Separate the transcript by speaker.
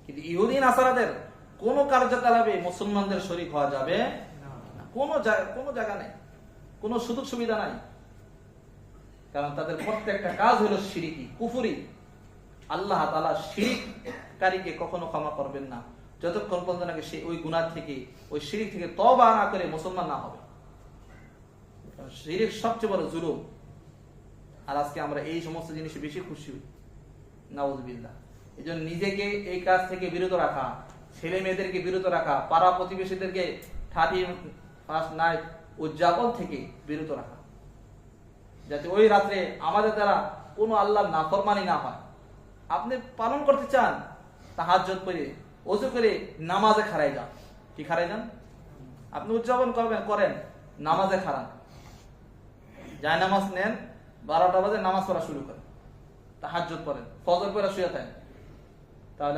Speaker 1: কিন্তু ইহুদি নাসারাদের কোন কার্যকলাপে মুসলমানদের শরীক হওয়া যাবে না, কোনো জায়গা নেই, কোনো সুযোগ সুবিধা নাই। কারণ তাদের প্রত্যেকটা কাজ হলো শিরিকি, কুফরি। আল্লাহ তাআলা শিরিককারীকে কখনো ক্ষমা করবেন না যতক্ষণ পর্যন্ত নাকি সে ওই গুনাহ থেকে, ওই শিরিক থেকে তওবা না করে মুসলমান না হবে। শিরিক সবচেয়ে বড় জুলুম। আর আজকে আমরা এই সমস্ত জিনিসে বেশি খুশি হই, নাউযুবিল্লাহ। এই জন্য নিজেকে এই কাজ থেকে বিরত রাখা, ছেলে মেয়েদেরকে বিরত রাখা, পাড়া প্রতিবেশীদেরকে 31st নাইট উদযাপন থেকে বিরত রাখা, যাতে ওই রাত্রে আমাদের দ্বারা কোনো আল্লাহর নাফরমানি না হয়। আপনি পালন করতে চান, তাহাজ্জুদ পড়ে ওযু করে নামাজে খাড়াই যান। কি খাড়াই যান? আপনি উদযাপন করেন, নামাজে খাড়ান, যায় নামাজ নেন, 12টা বাজে নামাজ পড়া শুরু করেন, তাহাজ্জুদ পড়েন, ফজর পড়া শুয়ে থাকেন, তাহলে